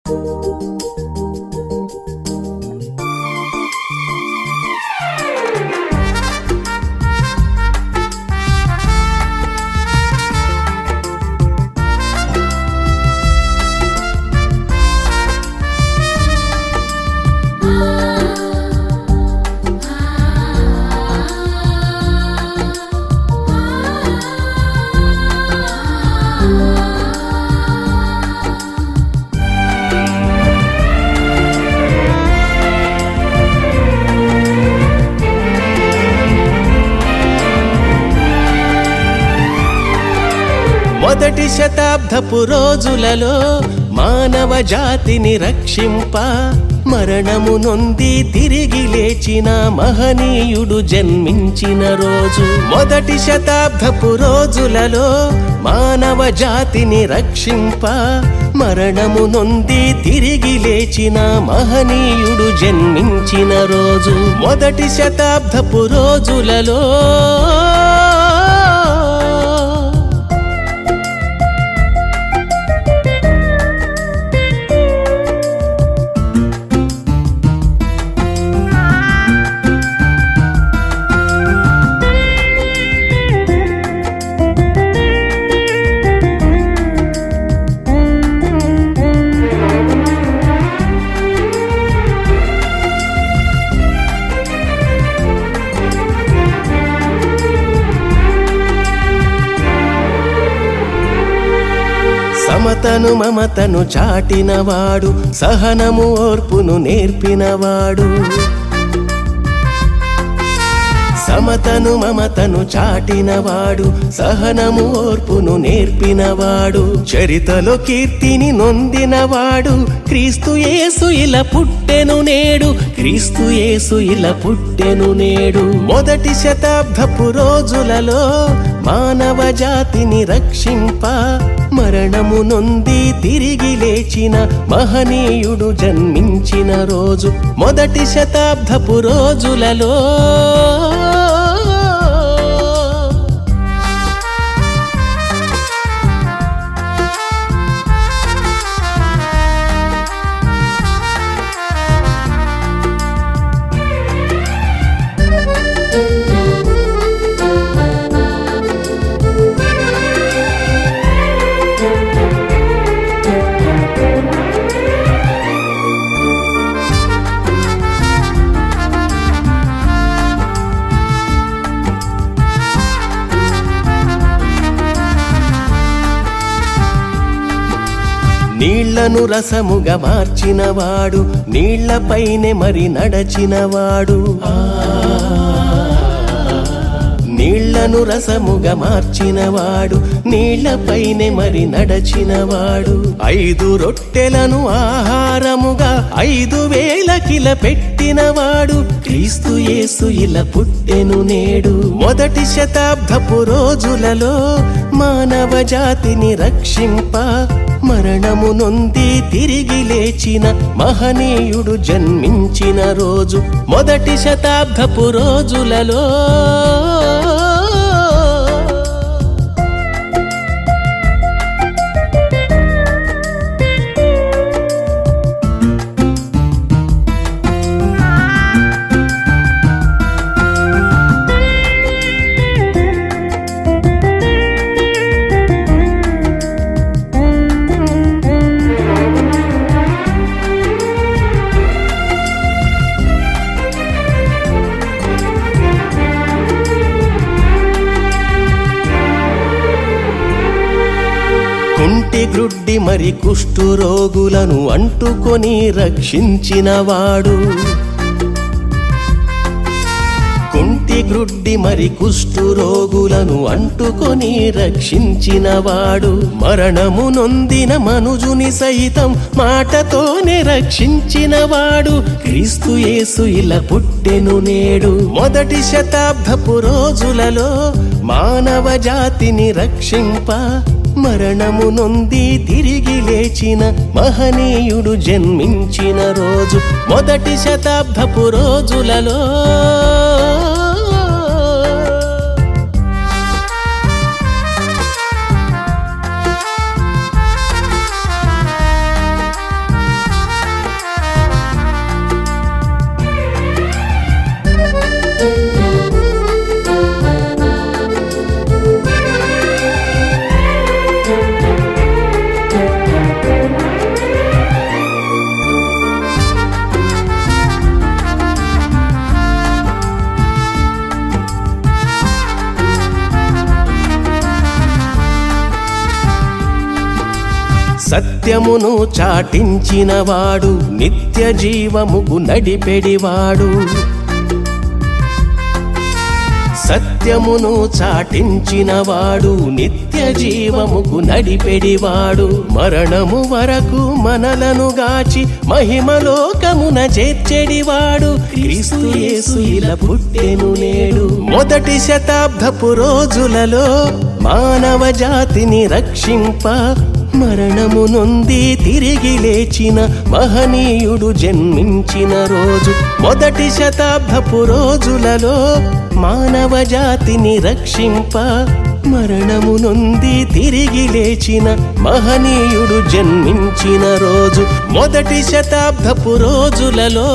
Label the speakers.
Speaker 1: మొదటి శతాబ్దపు రోజులలో మానవ జాతిని రక్షింప మరణము నొంది తిరిగి లేచిన మహనీయుడు జన్మించిన రోజు. మొదటి శతాబ్దపు రోజులలో మానవ జాతిని రక్షింప మరణము నొంది తిరిగి లేచిన మహనీయుడు జన్మించిన రోజు. మొదటి శతాబ్దపు రోజులలో సమతను మమతను చాటినవాడు, సహనము ఓర్పును నేర్పినవాడు. సమతను మమతను చాటినవాడు, సహనము ఓర్పును నేర్పినవాడు. చరితలో కీర్తిని నొందినవాడు, క్రీస్తు యేసు ఇలా పుట్టెను నేడు. క్రీస్తు యేసు ఇలా పుట్టెను నేడు. మొదటి శతాబ్దపు రోజులలో మానవ జాతిని రక్షింప మరణము నొంది తిరిగి లేచిన మహనీయుడు జన్మించిన రోజు. మొదటి శతాబ్దపు రోజులలో నీళ్లను రసముగా మార్చినవాడు, నీళ్లపైనే మరి నడచినవాడు. నీళ్లను రసముగా మార్చినవాడు, నీళ్లపైనే మరి నడచినవాడు. 5 రొట్టెలను ఆహారముగా 5,000 పెట్టినవాడు. క్రీస్తు యేసు ఇలా పుట్టెను నేడు. మొదటి శతాబ్దపు రోజులలో మానవ జాతిని రక్షింప మరణము నొంది తిరిగి లేచిన మహనీయుడు జన్మించిన రోజు. మొదటి శతాబ్దపు రోజులలో కుంటి గ్రుడ్డి మరి కుష్టు రోగులను అంటుకొని రక్షించినవాడు. కుంటి గ్రుడ్డి మరి కుష్టు రోగులను అంటుకొని రక్షించినవాడు. మరణము నొందిన మనుజుని సైతం మాటతోనే రక్షించినవాడు. క్రీస్తు యేసు ఇలా పుట్టెను నేడు. మొదటి శతాబ్దపు రోజులలో మానవ జాతిని రక్షింప మరణము నొంది తిరిగి లేచిన మహనీయుడు జన్మించిన రోజు. మొదటి శతాబ్దపు రోజులలో సత్యమును చాటించినవాడు నిత్య జీవముకు నడిపెడివాడు సత్యమును చాటించినవాడు నిత్య జీవముకు నడిపెడివాడు మరణము వరకు మనలను గాచి మహిమలోకమున చేర్చెడివాడు క్రీస్తు యేసు ఇలా పుట్టెను నేడు మొదటి శతాబ్దపు రోజులలో మానవ జాతిని రక్షింప మరణము నొంది తిరిగి లేచిన మహనీయుడు జన్మించిన రోజు మొదటి శతాబ్దపు రోజులలో మానవ జాతిని రక్షింప మరణము నొంది తిరిగి లేచిన మహనీయుడు జన్మించిన రోజు మొదటి శతాబ్దపు రోజులలో